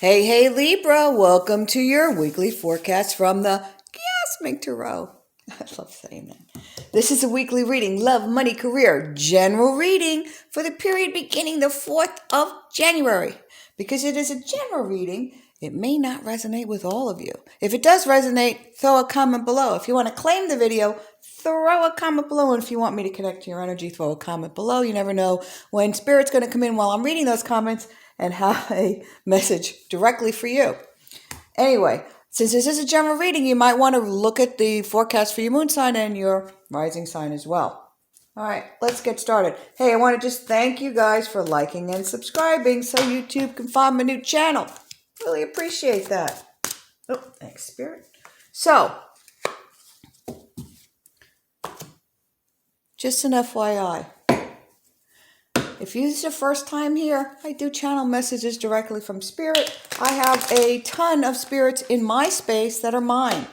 Hey, hey, Libra, welcome to your weekly forecast from the Gasmic Tarot. I love saying that. This is a weekly reading, love, money, career, general reading for the period beginning the 4th of January. Because it is a general reading, it may not resonate with all of you. If it does resonate, throw a comment below. If you want to claim the video, throw a comment below. And if you want me to connect to your energy, throw a comment below. You never know when Spirit's going to come in while I'm reading those comments and have a message directly for you. Anyway, since this is a general reading, you might want to look at the forecast for your moon sign and your rising sign as well. All right, let's get started. Hey, I want to just thank you guys for liking and subscribing so YouTube can find my new channel. Really appreciate that. Oh, thanks, Spirit. So, just an FYI. If this is your first time here, I do channel messages directly from Spirit. I have a ton of spirits in my space that are mine.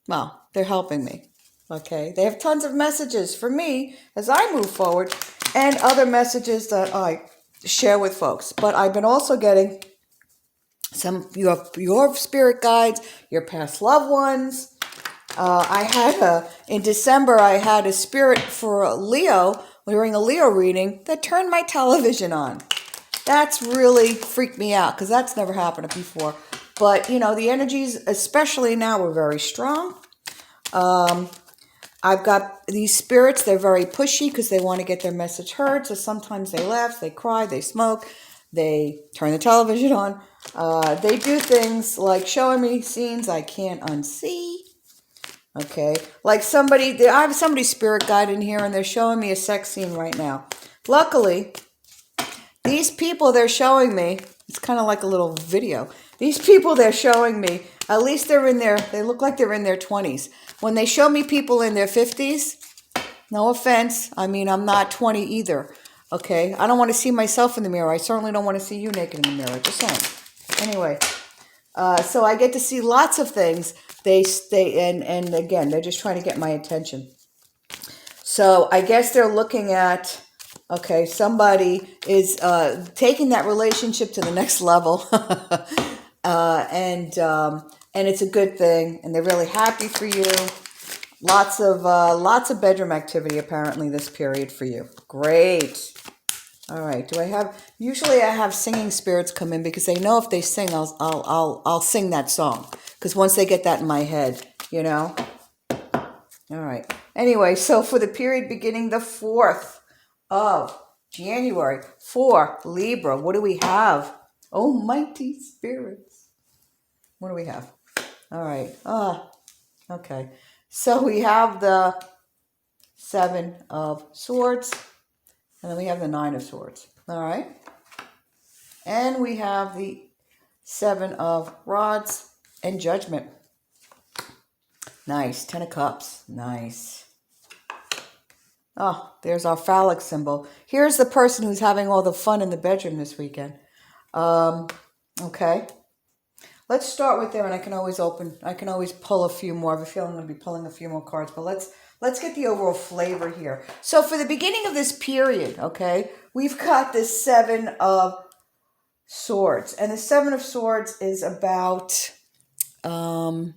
Well, they're helping me. Okay, they have tons of messages for me as I move forward and other messages that I share with folks. But I've been also getting some your spirit guides, your past loved ones. In December, I had a spirit for Leo during a Leo reading that turned my television on. That's really freaked me out because that's never happened before. But, you know, the energies, especially now, are very strong. I've got these spirits. They're very pushy because they want to get their message heard. So sometimes they laugh, they cry, they smoke, they turn the television on. They do things like showing me scenes I can't unsee. Okay, like I have somebody's spirit guide in here and they're showing me a sex scene right now. Luckily, these people they're showing me, it's kind of like a little video. These people they're showing me, at least they look like they're in their 20s. When they show me people in their 50s, no offense, I mean, I'm not 20 either. Okay, I don't want to see myself in the mirror. I certainly don't want to see you naked in the mirror, just saying. Anyway, so I get to see lots of things. And again, they're just trying to get my attention. So I guess they're looking at, okay, somebody is taking that relationship to the next level, and it's a good thing, and they're really happy for you. Lots of bedroom activity apparently this period for you. Great. All right. Usually I have singing spirits come in because they know if they sing, I'll sing that song. Because once they get that in my head, you know. All right. Anyway, so for the period beginning the 4th of January for Libra, what do we have? Oh, mighty spirits. What do we have? All right. Okay. So we have the 7 of Swords. And then we have the 9 of Swords. All right. And we have the 7 of Rods and Judgment. Nice. 10 of Cups. Nice. Oh, there's our phallic symbol. Here's the person who's having all the fun in the bedroom this weekend. Okay. Let's start with there, and I can always pull a few more. I have a feeling I'm going to be pulling a few more cards, but let's get the overall flavor here. So for the beginning of this period, okay, we've got this 7 of Swords. And the 7 of Swords is about, you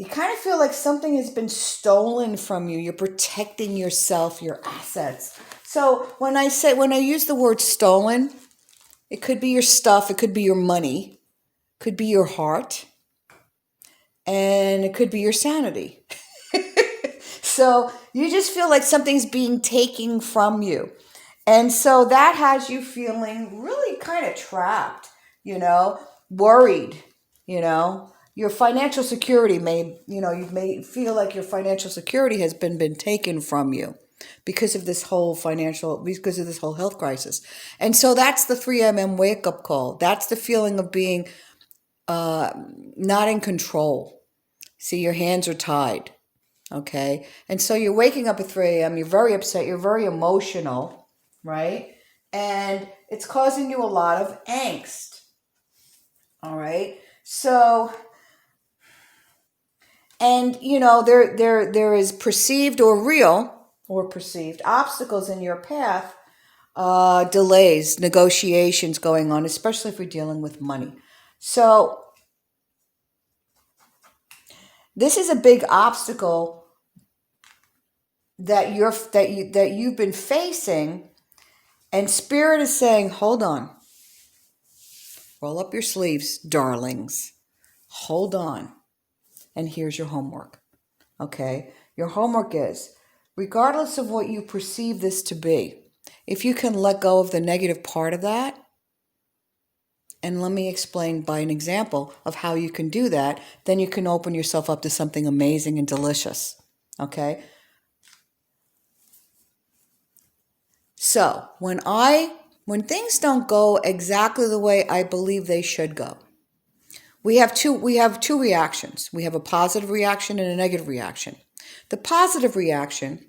kind of feel like something has been stolen from you. You're protecting yourself, your assets. So when I use the word stolen, it could be your stuff, it could be your money, it could be your heart, and it could be your sanity. So you just feel like something's being taken from you. And so that has you feeling really kind of trapped, you know, worried, you know. Your financial security you may feel like your financial security has been taken from you because of this whole health crisis. And so that's the 3MM wake-up call. That's the feeling of being not in control. See, your hands are tied. Okay. And so you're waking up at 3 a.m. You're very upset. You're very emotional, right? And it's causing you a lot of angst. All right. So, and you know, there is perceived or real or perceived obstacles in your path delays, negotiations going on, especially if we're dealing with money. So this is a big obstacle that you've been facing, and Spirit is saying, hold on. Roll up your sleeves, darlings. Hold on. And here's your homework. Okay? Your homework is, regardless of what you perceive this to be, if you can let go of the negative part of that, and let me explain by an example of how you can do that, then you can open yourself up to something amazing and delicious. Okay? So, when things don't go exactly the way I believe they should go, we have two reactions. We have a positive reaction and a negative reaction. The positive reaction,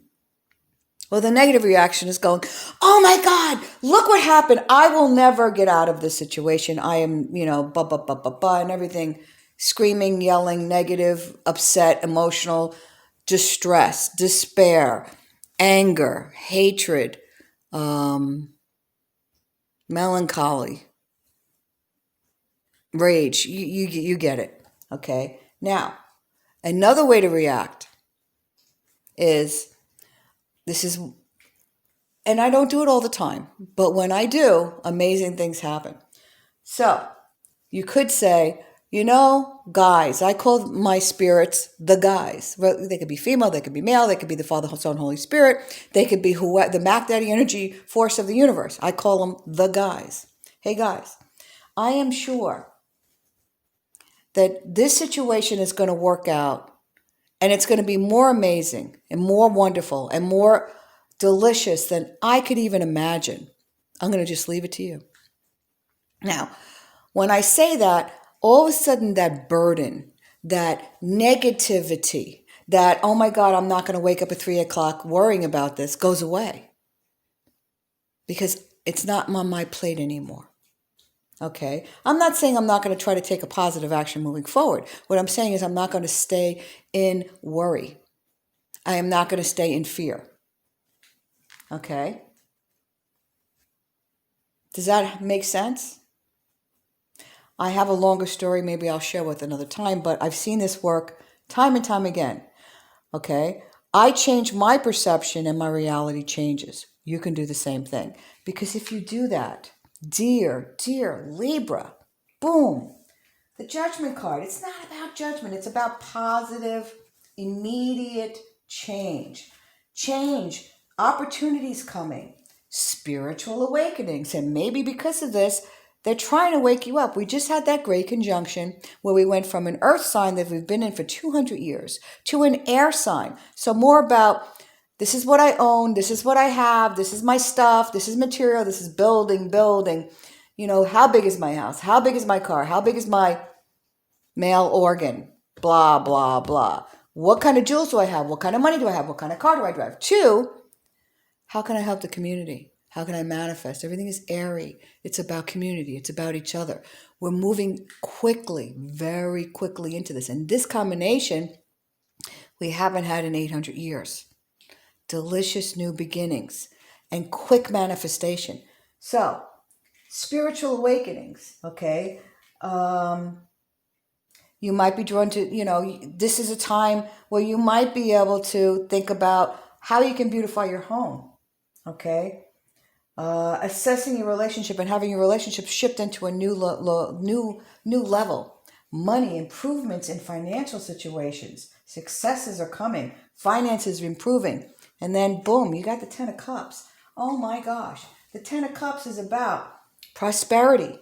the negative reaction is going, oh my God, look what happened. I will never get out of this situation. I am, and everything, screaming, yelling, negative, upset, emotional, distress, despair, anger, hatred, melancholy, rage. You get it. Okay. Now, another way to react is, and I don't do it all the time, but when I do, amazing things happen. So you could say, guys, I call my spirits the guys. Well, they could be female, they could be male, they could be the Father, Son, Holy Spirit. They could be the Mac Daddy energy force of the universe. I call them the guys. Hey guys, I am sure that this situation is going to work out, and it's going to be more amazing and more wonderful and more delicious than I could even imagine. I'm going to just leave it to you. Now, when I say that, all of a sudden that burden, that negativity, that, oh my God, I'm not going to wake up at 3 o'clock worrying about this, goes away. Because it's not on my plate anymore. Okay? I'm not saying I'm not going to try to take a positive action moving forward. What I'm saying is I'm not going to stay in worry. I am not going to stay in fear. Okay? Does that make sense? I have a longer story, maybe I'll share with another time, but I've seen this work time and time again. Okay? I change my perception and my reality changes. You can do the same thing. Because if you do that, dear Libra, boom, the Judgment card. It's not about judgment. It's about positive, immediate change. Change, opportunities coming, spiritual awakenings. And maybe because of this, they're trying to wake you up. We just had that great conjunction where we went from an earth sign that we've been in for 200 years to an air sign. So more about, this is what I own, this is what I have, this is my stuff, this is material, this is building. How big is my house? How big is my car? How big is my male organ? Blah, blah, blah. What kind of jewels do I have? What kind of money do I have? What kind of car do I drive? 2, how can I help the community? How can I manifest? Everything is airy. It's about community. It's about each other. We're moving quickly, very quickly into this. And this combination, we haven't had in 800 years. Delicious new beginnings and quick manifestation. So, spiritual awakenings, okay? You might be drawn to, this is a time where you might be able to think about how you can beautify your home, okay? Assessing your relationship and having your relationship shift into a new level. Money, improvements in financial situations. Successes are coming. Finances are improving. And then, boom, you got the 10 of Cups. Oh my gosh. The 10 of Cups is about prosperity.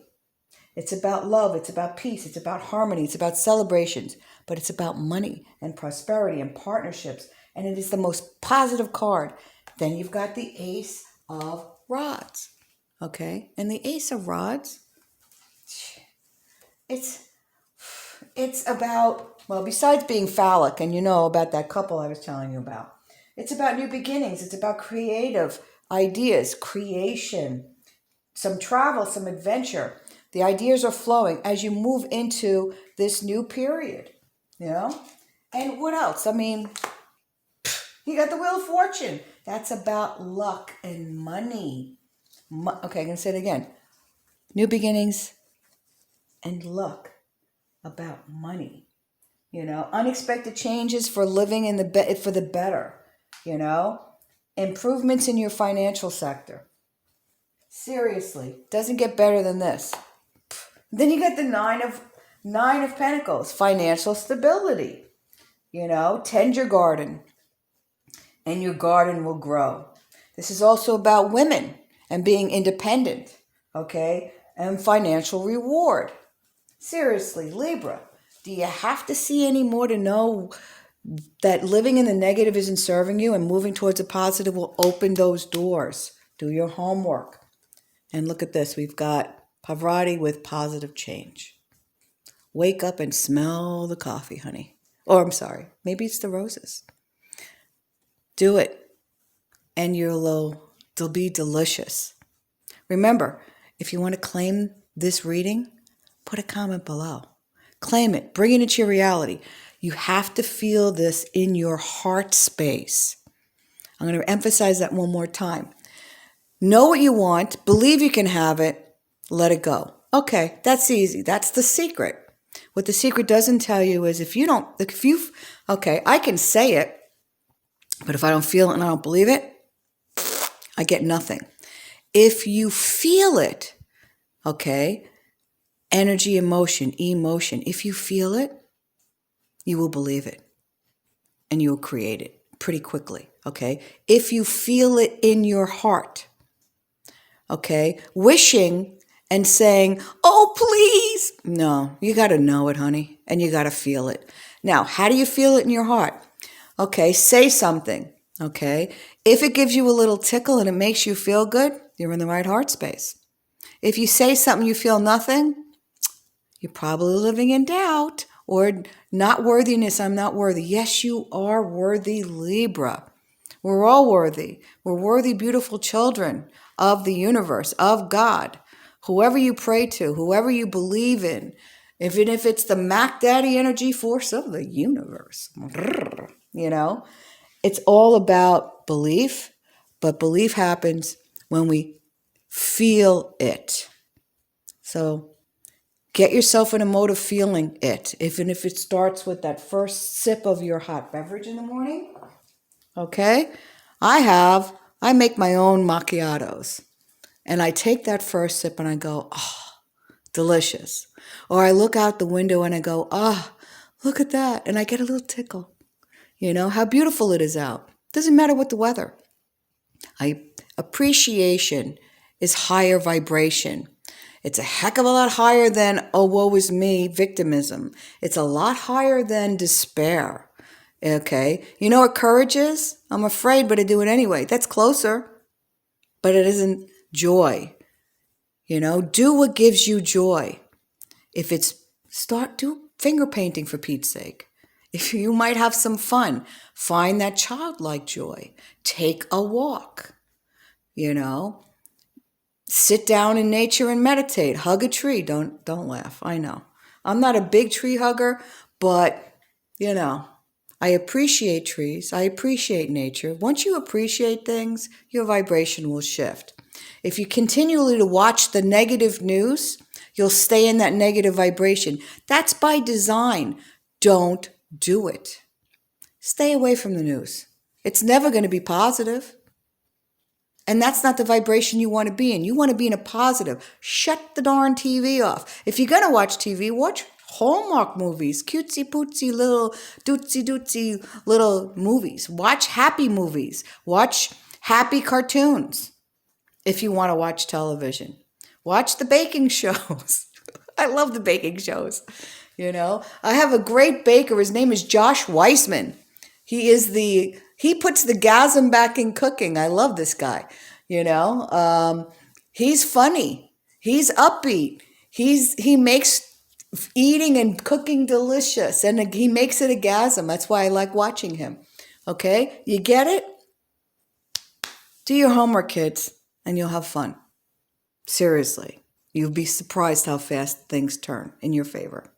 It's about love. It's about peace. It's about harmony. It's about celebrations. But it's about money and prosperity and partnerships. And it is the most positive card. Then you've got the Ace of Rods. Okay? And the Ace of Rods, it's about, besides being phallic, and about that couple I was telling you about, it's about new beginnings. It's about creative ideas, creation, some travel, some adventure. The ideas are flowing as you move into this new period, And what else? You got the Wheel of Fortune. That's about luck and money. Okay, I'm going to say it again. New beginnings and luck about money. Unexpected changes for living for the better. Improvements in your financial sector. Seriously, doesn't get better than this. Then you get the nine of Pentacles, financial stability. Tend your garden, and your garden will grow. This is also about women and being independent, okay, and financial reward. Seriously, Libra, do you have to see any more to know that living in the negative isn't serving you, and moving towards a positive will open those doors? Do your homework. And look at this. We've got Pavarotti with positive change. Wake up and smell the coffee, honey. Or I'm sorry, maybe it's the roses. Do it, and they'll be delicious. Remember, if you want to claim this reading, put a comment below. Claim it. Bring it into your reality. You have to feel this in your heart space. I'm going to emphasize that one more time. Know what you want. Believe you can have it. Let it go. Okay, that's easy. That's the secret. What the secret doesn't tell you is I can say it, but if I don't feel it and I don't believe it, I get nothing. If you feel it, okay, energy, emotion, if you feel it, you will believe it and you will create it pretty quickly, okay? If you feel it in your heart, okay, wishing and saying, oh, please. No, you got to know it, honey, and you got to feel it. Now, how do you feel it in your heart? Okay, say something, okay? If it gives you a little tickle and it makes you feel good, you're in the right heart space. If you say something you feel nothing, you're probably living in doubt or not worthiness. I'm not worthy. Yes, you are worthy, Libra. We're all worthy. We're worthy, beautiful children of the universe, of God. Whoever you pray to, whoever you believe in, even if it's the Mac Daddy energy force of the universe, it's all about belief, but belief happens when we feel it. So get yourself in a mode of feeling it, even if it starts with that first sip of your hot beverage in the morning. Okay? I make my own macchiatos. And I take that first sip and I go, oh, delicious. Or I look out the window and I go, look at that. And I get a little tickle. How beautiful it is out. Doesn't matter what the weather. Appreciation is higher vibration. It's a heck of a lot higher than, oh, woe is me, victimism. It's a lot higher than despair. Okay? You know what courage is? I'm afraid, but I do it anyway. That's closer, but it isn't joy. Do what gives you joy. If it's do finger painting for Pete's sake. If you might have some fun, find that childlike joy. Take a walk. Sit down in nature and meditate. Hug a tree. Don't laugh. I know. I'm not a big tree hugger, but I appreciate trees. I appreciate nature. Once you appreciate things, your vibration will shift. If you continually to watch the negative news, you'll stay in that negative vibration. That's by design. Don't do it. Stay away from the news. It's never going to be positive. And that's not the vibration you want to be in. You want to be in a positive. Shut the darn TV off. If you're going to watch TV, watch Hallmark movies, cutesy pootsy little dootsy little movies. Watch happy movies. Watch happy cartoons if you want to watch television. Watch the baking shows. I love the baking shows. I have a great baker. His name is Josh Weissman. He puts the gasm back in cooking. I love this guy. He's funny. He's upbeat. He makes eating and cooking delicious, and he makes it a gasm. That's why I like watching him. Okay? You get it? Do your homework, kids, and you'll have fun. Seriously. You'll be surprised how fast things turn in your favor.